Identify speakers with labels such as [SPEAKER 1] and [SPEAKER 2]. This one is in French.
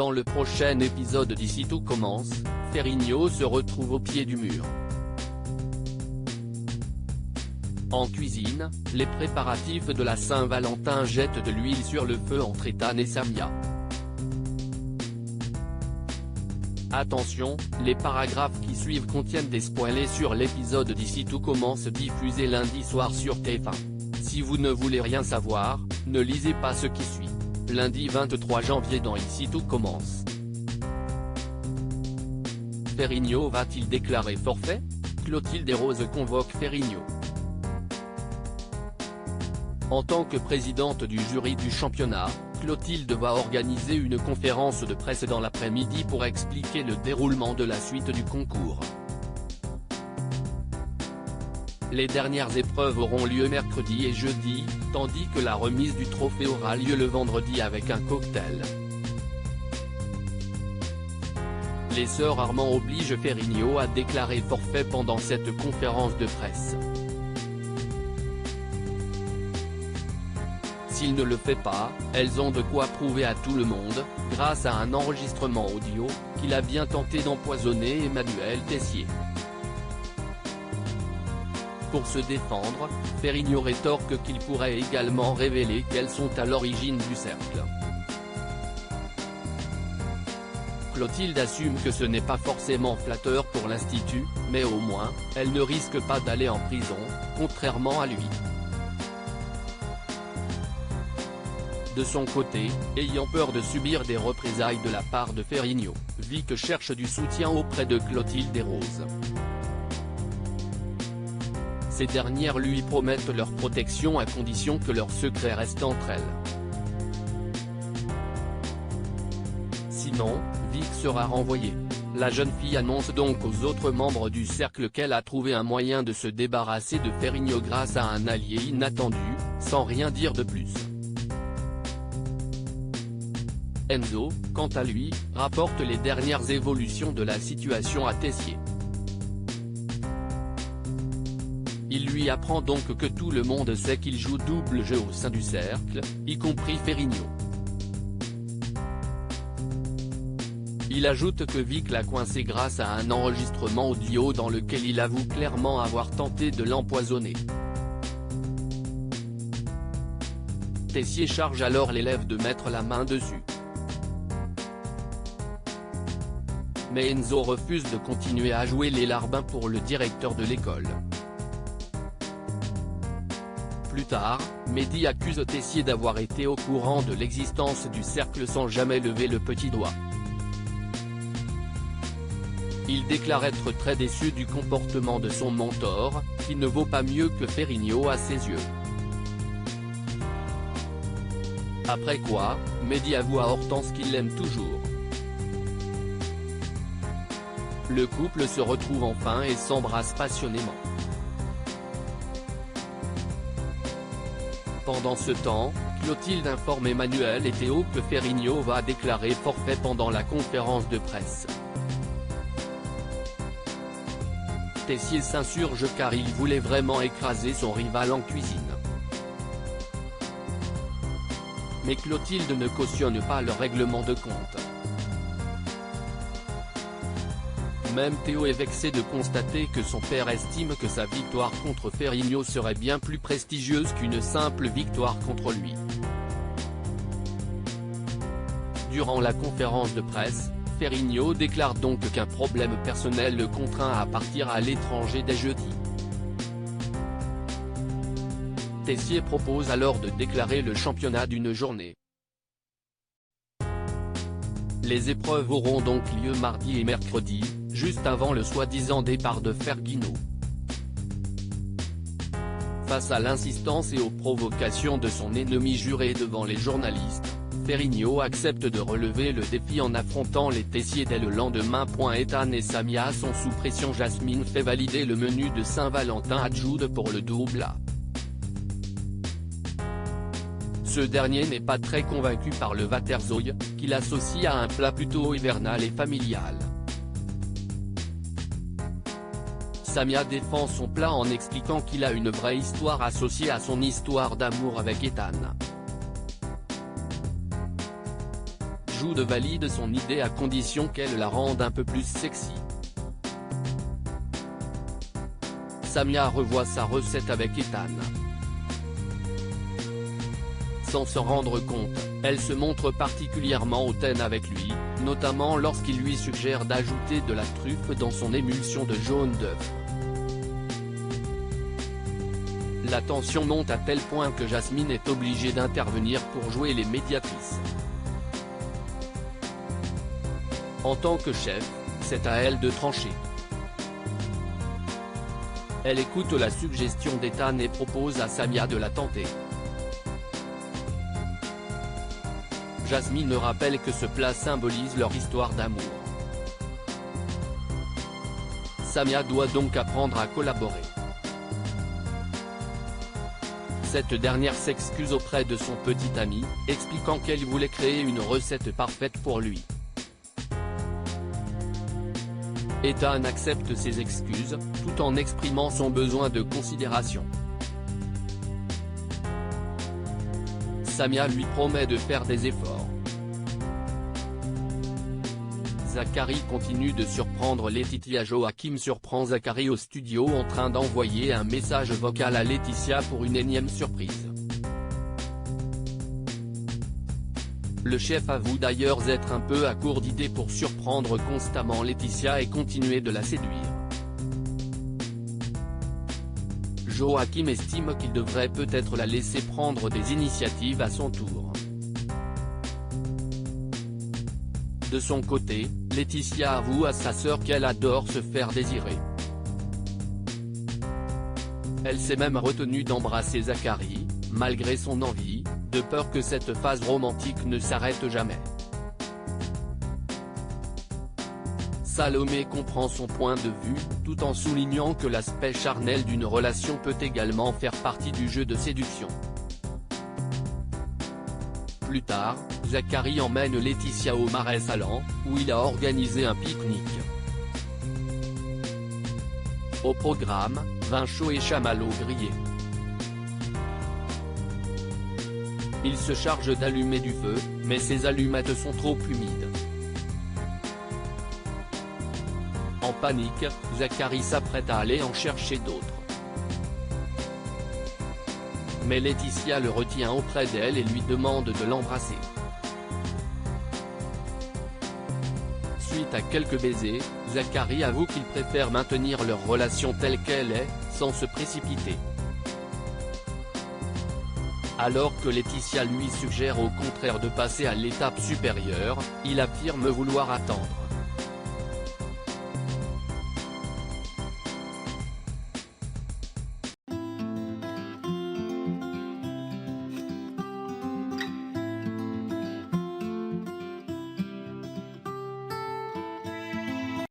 [SPEAKER 1] Dans le prochain épisode d'Ici tout commence, Ferrigno se retrouve au pied du mur. En cuisine, les préparatifs de la Saint-Valentin jettent de l'huile sur le feu entre Ethan et Samia. Attention, les paragraphes qui suivent contiennent des spoilers sur l'épisode d'Ici tout commence diffusé lundi soir sur TF1. Si vous ne voulez rien savoir, ne lisez pas ce qui suit. Lundi 23 janvier dans Ici tout commence. Ferrigno va-t-il déclarer forfait? Clotilde Desroses convoque Ferrigno. En tant que présidente du jury du championnat, Clotilde va organiser une conférence de presse dans l'après-midi pour expliquer le déroulement de la suite du concours. Les dernières épreuves auront lieu mercredi et jeudi, tandis que la remise du trophée aura lieu le vendredi avec un cocktail. Les sœurs Armand obligent Ferrigno à déclarer forfait pendant cette conférence de presse. S'il ne le fait pas, elles ont de quoi prouver à tout le monde, grâce à un enregistrement audio, qu'il a bien tenté d'empoisonner Emmanuel Tessier. Pour se défendre, Ferrigno rétorque qu'il pourrait également révéler qu'elles sont à l'origine du cercle. Clotilde assume que ce n'est pas forcément flatteur pour l'Institut, mais au moins, elle ne risque pas d'aller en prison, contrairement à lui. De son côté, ayant peur de subir des représailles de la part de Ferrigno, Vic cherche du soutien auprès de Clotilde Desroses. Ces dernières lui promettent leur protection à condition que leur secret reste entre elles. Sinon, Vic sera renvoyée. La jeune fille annonce donc aux autres membres du cercle qu'elle a trouvé un moyen de se débarrasser de Ferrigno grâce à un allié inattendu, sans rien dire de plus. Enzo, quant à lui, rapporte les dernières évolutions de la situation à Tessier. Il lui apprend donc que tout le monde sait qu'il joue double jeu au sein du cercle, y compris Ferrigno. Il ajoute que Vic l'a coincé grâce à un enregistrement audio dans lequel il avoue clairement avoir tenté de l'empoisonner. Tessier charge alors l'élève de mettre la main dessus. Mais Enzo refuse de continuer à jouer les larbins pour le directeur de l'école. Plus tard, Mehdi accuse Tessier d'avoir été au courant de l'existence du cercle sans jamais lever le petit doigt. Il déclare être très déçu du comportement de son mentor, qui ne vaut pas mieux que Ferrigno à ses yeux. Après quoi, Mehdi avoue à Hortense qu'il l'aime toujours. Le couple se retrouve enfin et s'embrasse passionnément. Pendant ce temps, Clotilde informe Emmanuel et Théo que Ferrigno va déclarer forfait pendant la conférence de presse. Tessier s'insurge car il voulait vraiment écraser son rival en cuisine. Mais Clotilde ne cautionne pas le règlement de compte. Même Théo est vexé de constater que son père estime que sa victoire contre Ferrigno serait bien plus prestigieuse qu'une simple victoire contre lui. Durant la conférence de presse, Ferrigno déclare donc qu'un problème personnel le contraint à partir à l'étranger dès jeudi. Tessier propose alors de déclarer le championnat d'une journée. Les épreuves auront donc lieu mardi et mercredi, juste avant le soi-disant départ de Ferrigno. Face à l'insistance et aux provocations de son ennemi juré devant les journalistes, Ferrigno accepte de relever le défi en affrontant les Tessier dès le lendemain. Ethan et Samia sont sous pression. Jasmine fait valider le menu de Saint-Valentin à Jude pour le double A. Ce dernier n'est pas très convaincu par le Waterzooi, qu'il associe à un plat plutôt hivernal et familial. Samia défend son plat en expliquant qu'il a une vraie histoire associée à son histoire d'amour avec Ethan. Jude valide son idée à condition qu'elle la rende un peu plus sexy. Samia revoit sa recette avec Ethan. Sans s'en rendre compte, elle se montre particulièrement hautaine avec lui, notamment lorsqu'il lui suggère d'ajouter de la truffe dans son émulsion de jaune d'œuf. La tension monte à tel point que Jasmine est obligée d'intervenir pour jouer les médiatrices. En tant que chef, c'est à elle de trancher. Elle écoute la suggestion d'Ethan et propose à Samia de la tenter. Jasmine rappelle que ce plat symbolise leur histoire d'amour. Samia doit donc apprendre à collaborer. Cette dernière s'excuse auprès de son petit ami, expliquant qu'elle voulait créer une recette parfaite pour lui. Ethan accepte ses excuses, tout en exprimant son besoin de considération. Samia lui promet de faire des efforts. Zachary continue de surprendre Laetitia. Joachim surprend Zachary au studio en train d'envoyer un message vocal à Laetitia pour une énième surprise. Le chef avoue d'ailleurs être un peu à court d'idées pour surprendre constamment Laetitia et continuer de la séduire. Joachim estime qu'il devrait peut-être la laisser prendre des initiatives à son tour. De son côté, Laetitia avoue à sa sœur qu'elle adore se faire désirer. Elle s'est même retenue d'embrasser Zachary, malgré son envie, de peur que cette phase romantique ne s'arrête jamais. Salomé comprend son point de vue, tout en soulignant que l'aspect charnel d'une relation peut également faire partie du jeu de séduction. Plus tard, Zachary emmène Laetitia au Marais Salants, où il a organisé un pique-nique. Au programme, vin chaud et chamallows grillés. Il se charge d'allumer du feu, mais ses allumettes sont trop humides. En panique, Zachary s'apprête à aller en chercher d'autres. Mais Laetitia le retient auprès d'elle et lui demande de l'embrasser. Suite à quelques baisers, Zachary avoue qu'il préfère maintenir leur relation telle qu'elle est, sans se précipiter. Alors que Laetitia lui suggère au contraire de passer à l'étape supérieure, il affirme vouloir attendre.